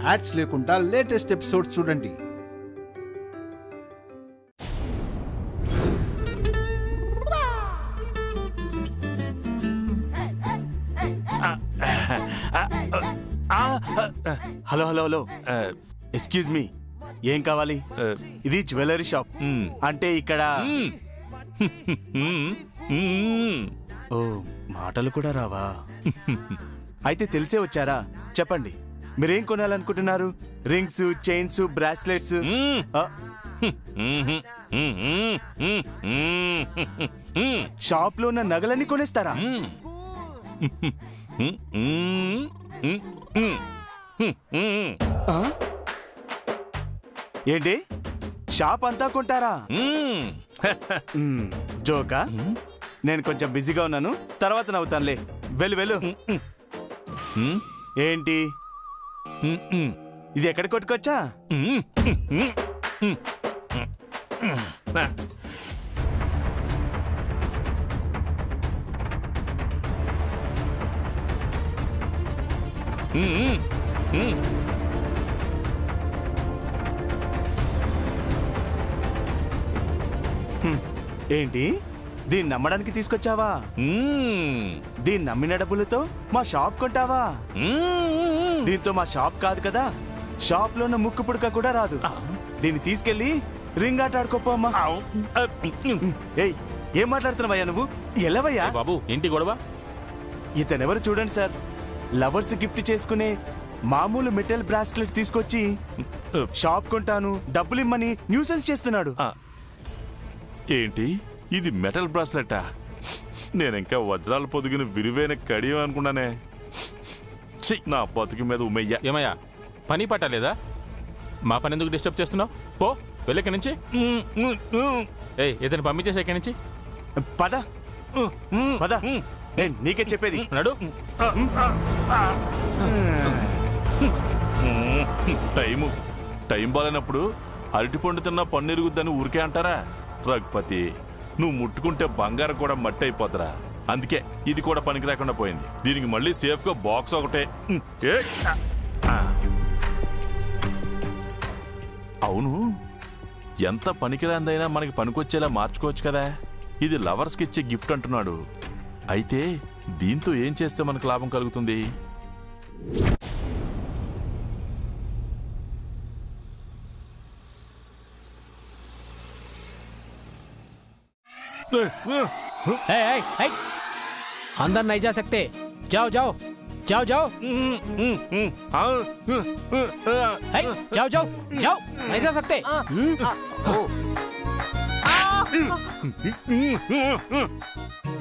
Ads లేకుండా latest episodes చూడండి. Hello hello hello, excuse me, ఏం కావాలి? ఇది జ్యువెలరీ షాప్. అంటే ఇక్కడ ఓ మాటలు కూడా రావా? అయితే తెలిసే వచ్చారా? చెప్పండి, మీరేం కొనాలనుకుంటున్నారు? Rings, chains, bracelets? షాప్ లో ఉన్న నగలన్నీ కొనేస్తారా? ఏంటి, షాప్ అంతా కొంటారా? జోకా? నేను కొంచెం బిజీగా ఉన్నాను, తర్వాత నవ్వుతానులే. వెళ్ళు వెళ్ళు. ఏంటి, ఇది ఎక్కడ కొట్టుకొచ్చా? ఏంటి, దీన్ని నమ్మడానికి తీసుకొచ్చావా? దీన్ని నమ్మిన డబ్బులతో మా షాప్ కొంటావా? దీంతో మా షాప్ కాదు కదా, షాప్ లో ఉన్న ముక్కు పుడక కూడా రాదు. దీన్ని తీసుకెళ్లి రింగ్ ఆట ఆడుకోపోమ్మా. ఏయ్, ఏం మాట్లాడుతున్నావయ్యా నువ్వు? ఎలవయ్యా బాబు, ఏంటి గొడవ? ఇతనెవరు చూడండి సార్, లవర్స్ గిఫ్ట్ చేసుకునే మామూలు మెటల్ బ్రాస్లెట్ తీసుకొచ్చి షాప్ కొంటాను డబ్బులు ఇమ్మని న్యూసెన్స్ చేస్తున్నాడు. ఏంటి, ఇది మెటల్ బ్రాస్లెటా? నేనింకా వజ్రాలు పొదిగిన విలువైన కడియం అనుకున్నానే. నా బతుకు మీద ఉమ్మయ్యా. ఏమయ్యా, పని పట్టలేదా? మా పని ఎందుకు డిస్టర్బ్ చేస్తున్నావు? పో, వెళ్ళెక్కడి నుంచి. ఏయ్, ఇతను పంపించేసి ఎక్కడి నుంచి. పద పద, నీకే చెప్పేది. నడు. టైం బాలేనప్పుడు అరటిపండు తిన్నా పన్ను ఎరుగుద్దని ఊరికే అంటారా? రఘుపతి, నువ్వు ముట్టుకుంటే బంగారం కూడా మట్టి అయిపోతురా. అందుకే ఇది కూడా పనికి రాకుండా పోయింది. దీనికి మళ్ళీ సేఫ్ గా బాక్స్ ఒకటే. అవును, ఎంత పనికిరాందైనా మనకి పనికొచ్చేలా మార్చుకోవచ్చు కదా. ఇది లవర్స్కి ఇచ్చే గిఫ్ట్ అంటున్నాడు. అయితే దీంతో ఏం చేస్తే మనకు లాభం కలుగుతుంది? अंदर नहीं जा सकते, जाओ जाओ जाओ जाओ। जाओ जाओ जाओ, नहीं जा सकते।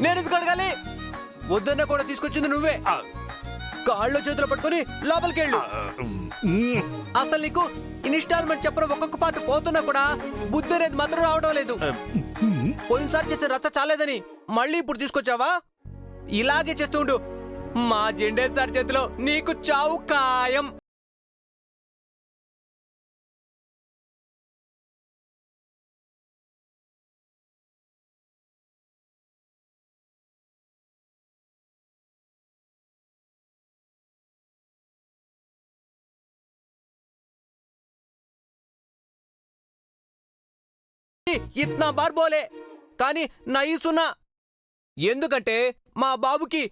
నేను కడగాలి. వద్దన్న కూడా తీసుకొచ్చింది నువ్వే. కాళ్ళు చేతులు పట్టుకుని లోపలికి వెళ్ళు. అసలు నీకు ఇన్స్టాల్మెంట్ చెప్పడం ఒక్కొక్క పార్ట్ పోతున్నా కూడా బుద్ధి అనేది మాత్రం రావడం లేదు. పోయినసారి చేసిన రచ్చ చాలేదని మళ్ళీ ఇప్పుడు తీసుకొచ్చావా? ఇలాగే చేస్తుండు. మా జెండే సార్ చేతిలో నీకు చావు ఖాయం. ఇత్నా బార్ బోలే, కానీ నహీ సునా. ఎందుకంటే మా బాబుకి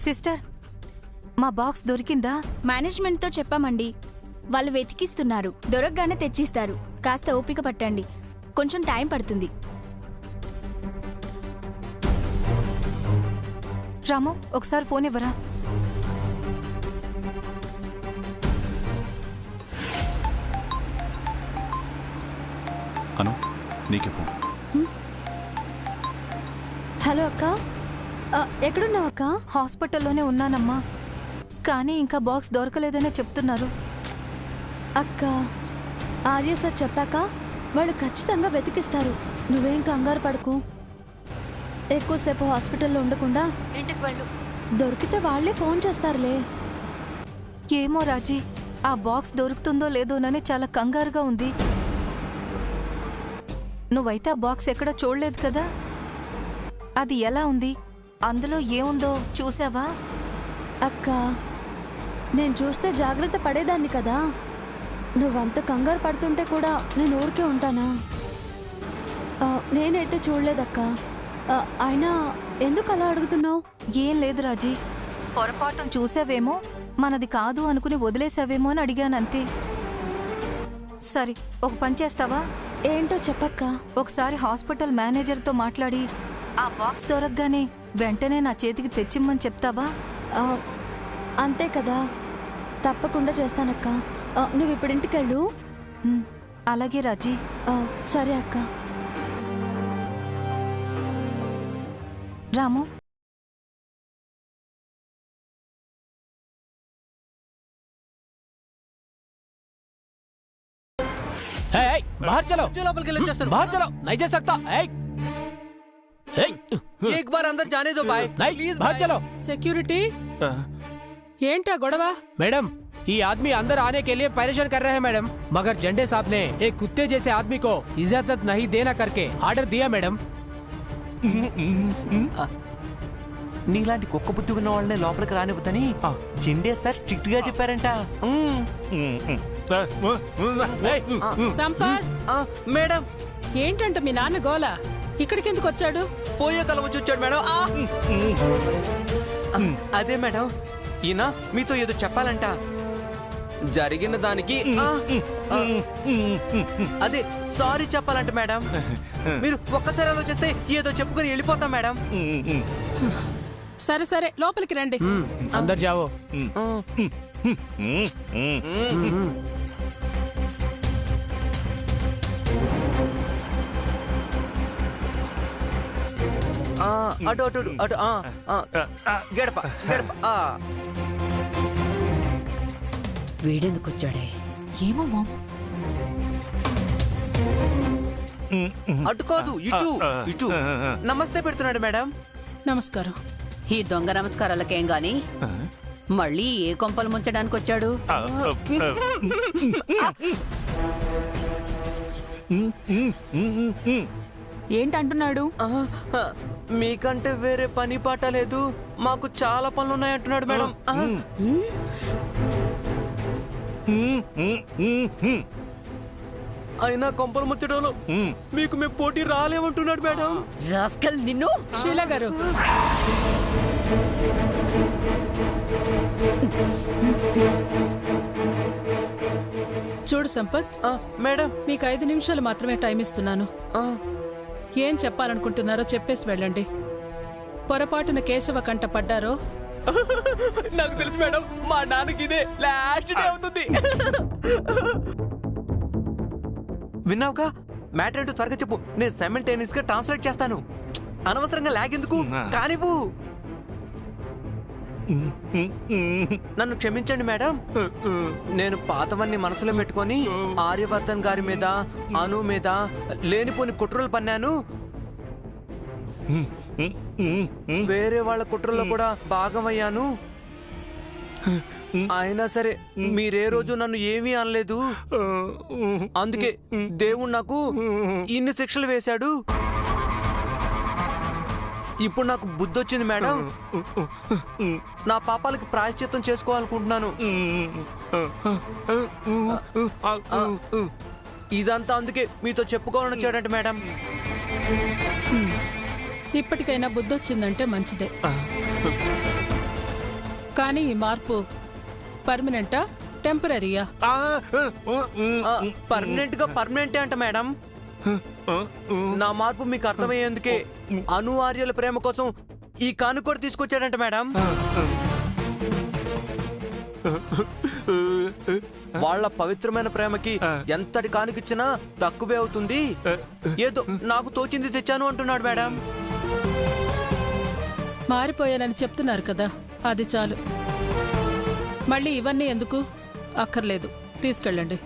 సిస్టర్, మా బాక్స్ దొరికిందా? మేనేజ్మెంట్తో చెప్పామండి, వాళ్ళు వెతికిస్తున్నారు. దొరకగానే తెచ్చిస్తారు. కాస్త ఓపిక పట్టండి, కొంచెం టైం పడుతుంది. రాము, ఒకసారి ఫోన్ ఇవ్వరా? అను, నీకే ఫోన్. హలో అక్క, ఎక్కడున్నావు అక్క? హాస్పిటల్లోనే ఉన్నానమ్మా. కానీ ఇంకా బాక్స్ దొరకలేదనే చెప్తున్నారు. అక్క, ఆర్య సార్ చెప్పాక వాళ్ళు ఖచ్చితంగా వెతికిస్తారు. నువ్వేం కంగారు పడకు. ఎక్కువసేపు హాస్పిటల్లో ఉండకుండా ఇంటికి వెళ్ళు. దొరికితే వాళ్ళే ఫోన్ చేస్తారులే. ఏమో రాజీ, ఆ బాక్స్ దొరుకుతుందో లేదోనని చాలా కంగారుగా ఉంది. నువ్వైతే ఆ బాక్స్ ఎక్కడ చూడలేదు కదా? అది ఎలా ఉంది, అందులో ఏముందో చూసావా? అక్క, నేను చూస్తే జాగ్రత్త పడేదాన్ని కదా. నువ్వంత కంగారు పడుతుంటే కూడా నేను ఊరికే ఉంటానా? నేనైతే చూడలేదక్క. అయినా ఎందుకు అలా అడుగుతున్నావు? ఏం లేదు రాజీ, పొరపాటున చూసావేమో, మనది కాదు అనుకుని వదిలేసావేమో అని అడిగానంతే. సరే, ఒక పని చేస్తావా? ఏంటో చెప్పక్క. ఒకసారి హాస్పిటల్ మేనేజర్తో మాట్లాడి ఆ బాక్స్ దొరకగానే వెంటనే నా చేతికి తెచ్చిమ్మని చెప్తావా? అంతే కదా, తప్పకుండా చేస్తానక్క. నువ్వు ఇప్పుడు ఇంటికెళ్ళు. అలాగే రాజీ. సరే అక్క. రాము, बाहर चलो, లోపలికి వెళ్ళి వచ్చేస్తాను. बाहर चलो, नहीं जा सकता. एक बार अंदर जाने दो भाई, नहीं, प्लीज बाहर चलो. सिक्योरिटी ఏంటా గొడవ? मैडम, ये आदमी अंदर आने के लिए परेशान कर रहे हैं मैडम, मगर झंडे साहब ने एक कुत्ते जैसे आदमी को इजाजत नहीं देना करके आर्डर दिया मैडम. నీలాంటి కుక్క బుద్ధి ఉన్న వాళ్ళని లోపలికి రానివ్వదని జిండే సార్ స్ట్రిక్ట్ గా చెప్పారంట. సంపత్, మేడం, ఏంటంట మీ నాన్న గోల? ఇక్కడికి ఎందుకు వచ్చాడు? పోయే కల వచ్చి వచ్చాడు మేడం. అదే మేడం, ఈయన మీతో ఏదో చెప్పాలంట. జరిగిన దానికి అదే సారీ చెప్పాలంట మేడం. మీరు ఒక్కసారి ఆలోచిస్తే ఏదో చెప్పుకొని వెళ్ళిపోతాం మేడం. సరే సరే, లోపలికి రండి. अंदर जाओ. అటు అటు అటు గడప గడప. వీడెందుకు వచ్చాడే? ఏమో మామ్. అటు కాదు, ఇటు ఇటు. నమస్తే పెడుతున్నాడు మేడం. నమస్కారం. ఈ దొంగ నమస్కారాలకేం గాని మళ్ళీ ఏ కొంపలు ముంచడానికి వచ్చాడు? ఏంటంటున్నాడు? మీకంటే వేరే పని పాట లేదు, మాకు చాలా పనులు ఉన్నాయంటున్నాడు మేడం. అయినా కొంపలు ముచ్చడంలో మీకు మేము పోటీ రాలేమంటున్నాడు మేడం. రాస్కల్ నిన్ను. షీలా గారు, చూడు సంపత్, మేడం, మీకు 5 నిమిషాలు మాత్రమే టైం ఇస్తున్నాను. ఏం చెప్పాలనుకుంటున్నారో చెప్పేసి వెళ్ళండి. పొరపాటున కేశవ కంట పడ్డారో నాకు తెలుసు మేడం, మా నాన్నకి ఇదే లాస్ట్ డే అవుతుంది. విన్నావుగా, మ్యాటర్ ఏంటో త్వరగా చెప్పు, నేను సైమల్టేనియస్ గా ట్రాన్స్లేట్ చేస్తాను. అనవసరంగా లాగ్ ఎందుకు, కానివ్వు. నన్ను క్షమించండి మేడం, నేను పాతవన్నీ మనసులో పెట్టుకొని ఆర్యవర్ధన్ గారి మీద, అను మీద లేనిపోని కుట్రలు పన్నాను. వేరే వాళ్ళ కుట్రల్లో కూడా భాగమయ్యాను. అయినా సరే మీరే రోజు నన్ను ఏమీ అనలేదు. అందుకే దేవుడు నాకు ఇన్ని శిక్షలు వేశాడు. ఇప్పుడు నాకు బుద్ధి వచ్చింది మేడం. నా పాపాలకి ప్రాయశ్చిత్తం చేసుకోవాలనుకుంటున్నాను. ఇదంతా అందుకే మీతో చెప్పుకోవాలని వచ్చాడంట మేడం. ఇప్పటికైనా బుద్ధొచ్చిందంటే మంచిదే. కానీ ఈ మార్పు పర్మనెంటా, టెంపరీయా? పర్మనెంట్ గా పర్మనెంటే అంట మేడం. నా మార్పు మీకు అర్థమయ్యేందుకే అను ఆర్యల ప్రేమ కోసం ఈ కానుక తీసుకొచ్చాడంట మేడం. వాళ్ళ పవిత్రమైన ప్రేమకి ఎంతటి కానుకిచ్చినా తక్కువే అవుతుంది. ఏదో నాకు తోచింది తెచ్చాను అంటున్నాడు మేడం. మారిపోయానని చెప్తున్నారు కదా, అది చాలు. మళ్ళీ ఇవన్నీ ఎందుకు? అక్కర్లేదు, తీసుకెళ్ళండి.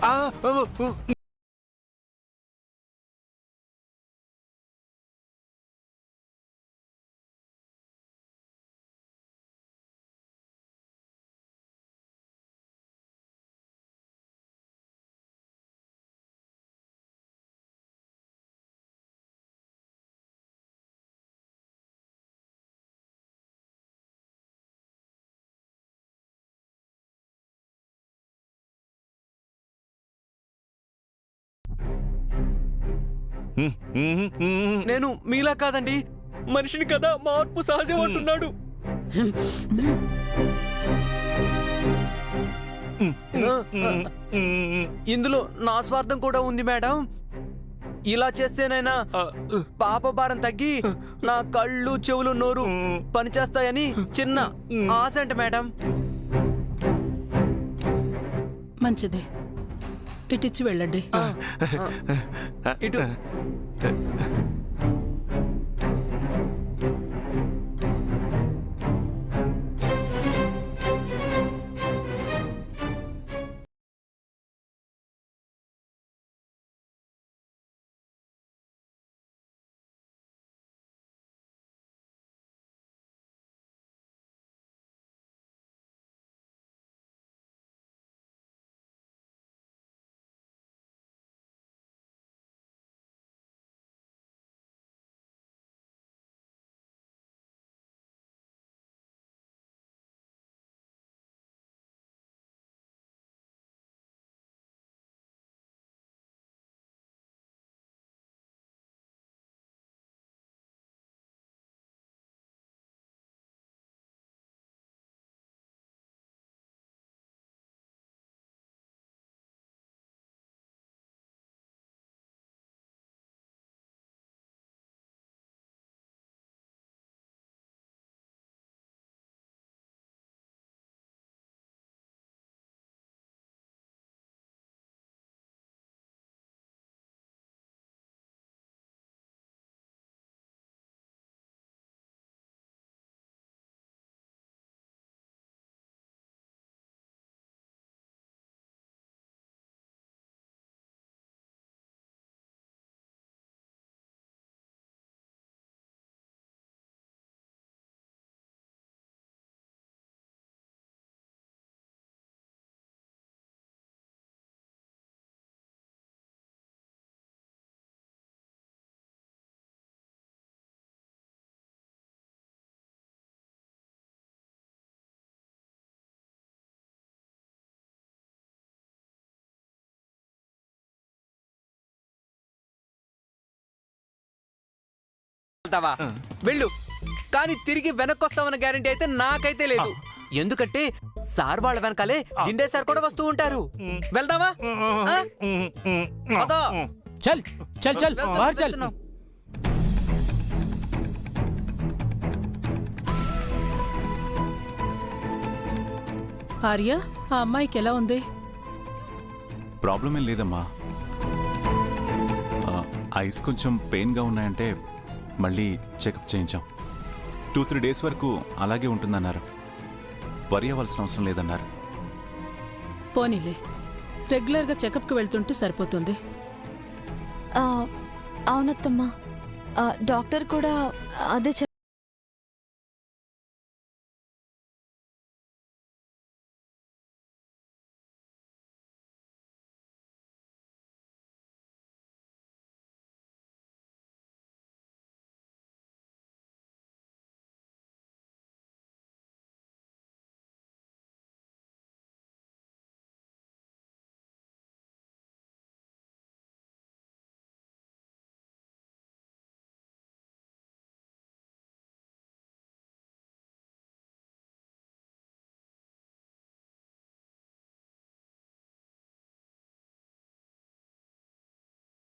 నేను మీలా కాదండి, మనిషిని కదా, మార్పు సహజం అంటున్నాడు. ఇందులో నా స్వార్థం కూడా ఉంది మేడం. ఇలా చేస్తేనైనా పాప భారం తగ్గి నా కళ్ళు చెవులు నోరు పనిచేస్తాయని చిన్న ఆశ అంట మేడం. మంచిది, ఇటిచ్చి వెళ్ళండి. ఇటు వెళ్ళు, కానీ తిరిగి వెనక్కి వస్తామన్న గ్యారంటీ అయితే నాకైతే లేదు. ఎందుకంటే సార్ వాళ్ళ వెనకాలే జిండే సార్ కూడా వస్తూ ఉంటారు. వెళ్దామా? చల్ చల్ చల్ బాహర్ చల్. ఆర్య, ఆ అమ్మాయికి ఎలా ఉంది? ప్రాబ్లం ఏం లేదమ్మా. ఐస్ కొంచెం పెయిన్గా ఉన్నాయంటే మళ్ళీ చెకప్ చేయించాం. 2-3 డేస్ వరకు అలాగే ఉంటుందన్నారు. వరి అవ్వాల్సిన అవసరం లేదన్నారు. పోనీలే, రెగ్యులర్గా చెకప్కి వెళ్తుంటే సరిపోతుంది. అవునత్తమ్మా, డాక్టర్ కూడా అదే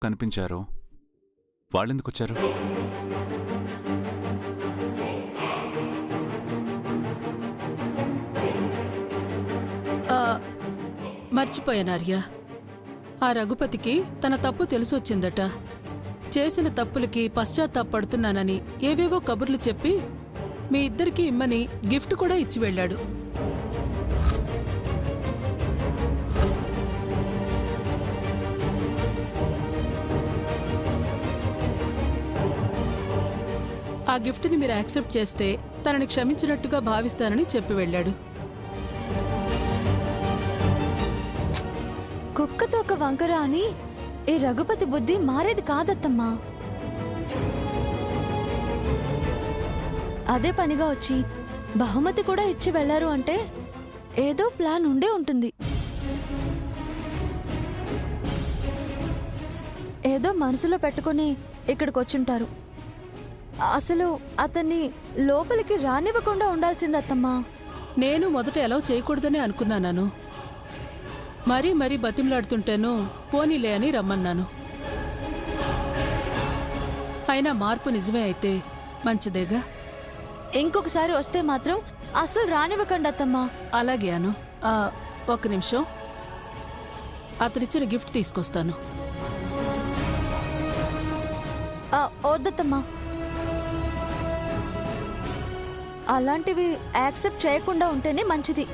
కనిపించారు. వాళ్ళెందుకు వచ్చారు? మర్చిపోయాను ఆర్య, ఆ రఘుపతికి తన తప్పు తెలిసొచ్చిందట. చేసిన తప్పులకి పశ్చాత్తాపడుతున్నానని ఏవేవో కబుర్లు చెప్పి మీ ఇద్దరికీ ఇమ్మని గిఫ్ట్ కూడా ఇచ్చి వెళ్ళాడు. ఆ గిఫ్ట్ని మీరు యాక్సెప్ట్ చేస్తే తనని క్షమించినట్టుగా భావిస్తానని చెప్పి వెళ్ళాడు. కుక్కతో ఒక వంకర అని ఈ రఘుపతి బుద్ధి మారేది కాదత్తమ్మా. అదే పనిగా వచ్చి బహుమతి కూడా ఇచ్చి వెళ్లారు అంటే ఏదో ప్లాన్ ఉండే ఉంటుంది. ఏదో మనసులో పెట్టుకుని ఇక్కడికి వచ్చుంటారు. అసలు అతన్ని లోపలికి రానివ్వకుండా ఉండాల్సిందత్తమ్మా. నేను మొదట ఎలా చేయకూడదని అనుకున్నాను. మరీ బతిమలాడుతుంటేను పోనీలే అని రమ్మన్నాను. అయినా మార్పు నిజమే అయితే మంచిదేగా. ఇంకొకసారి వస్తే మాత్రం అసలు రానివ్వకండి అత్తమ్మా. అలాగే అను. ఒక్క నిమిషం, అతనిచ్చిన గిఫ్ట్ తీసుకొస్తాను. వద్దత్తమ్మా, అలాంటివి యాక్సెప్ట్ చేయకుండా ఉంటేనే మంచిది.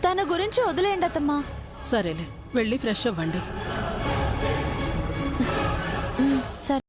తన గురించి వదిలేయండి అత్తమ్మా. సరేలే, వెళ్ళి ఫ్రెష్ అవ్వండి. సరే.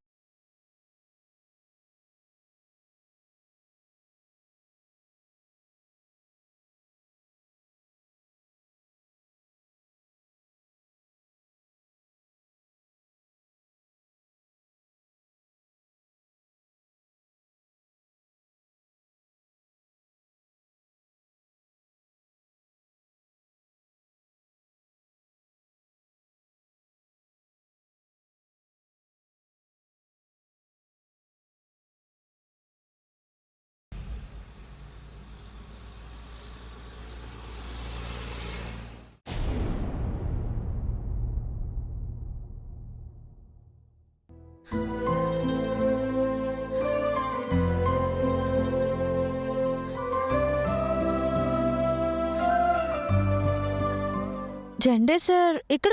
జెండే సార్ ఇక్కడ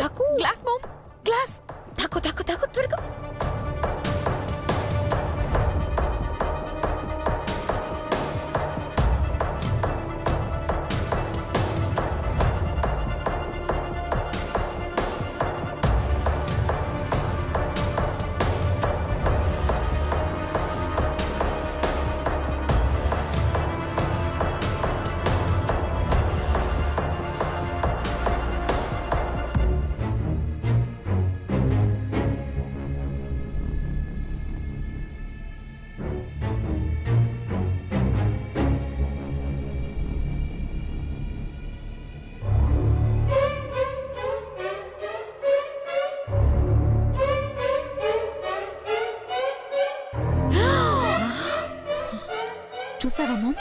తక్కువ గ్లాస్ మామ్, గ్లాస్ తక్కువ త్వరగా. చూసావా మామ్,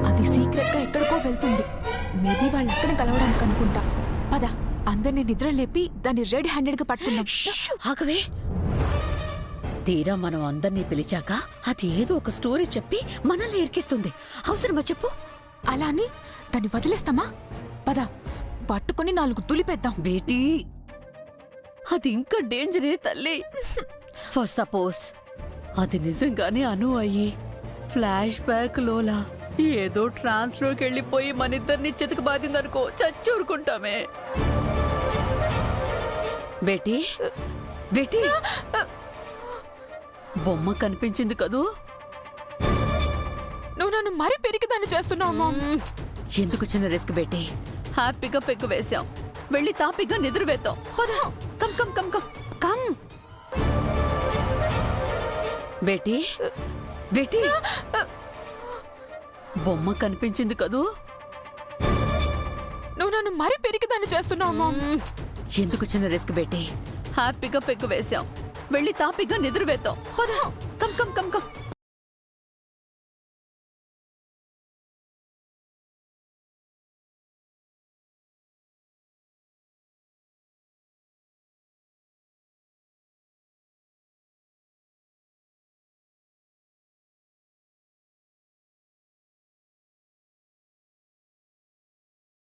అది సీక్రెట్ గా ఎక్కడికో వెళ్తుంది. మేబీ వాళ్ళు అక్కడ కలవడానికి అనుకుంటా. పద, అందరినీ నిద్ర లేపి దాన్ని రెడ్ హ్యాండెడ్ గా పట్టుకుందాం. ఆగవే, తీరా మనం అందరినీ పిలిచాక అది ఏదో ఒక స్టోరీ చెప్పి మనల్ని ఎరికిస్తుంది. అవసరమా చెప్పు? అలా అని దాన్ని వదిలేస్తామా? పద, పట్టుకుని 4 తులిపేద్దాం. బేటీ, అది ఇంకా డేంజరే తల్లి. ఫర్ సపోజ్ అది నిజంగానే అను అయ్యి ఫ్లాష్ బ్యాక్ లోలా ఏదో ట్రాన్స్ లోకి వెళ్ళిపోయి మనిద్దరిని చితక బాధిందనుకో, చచ్చూరుకుంటామే. బేటీ బేటీ బొమ్మ కనిపించింది కదూ? నువ్వు నన్ను మరీ పెరిగిదాన్ని చేస్తున్నావు మామ్. ఎందుకు చిన్న రిస్క్ బేటీ? హ్యాపీగా పెగ్గు వేశాం, వెళ్ళి తాపిగా నిద్ర వేద్దాం. పద, come come come come come. Beti Beti, బొమ్మ కనిపించింది కదూ? నువ్వు నన్ను మరీ పెరిగిదాన్ని చేస్తున్నావు మామ్. ఎందుకు చిన్న రిస్క్ బేటీ? హ్యాపీగా పెగ్గు వేశాం, వెళ్ళి తాపిగా నిద్ర వేద్దాం. పద, కమ్ కమ్ కమ్ కమ్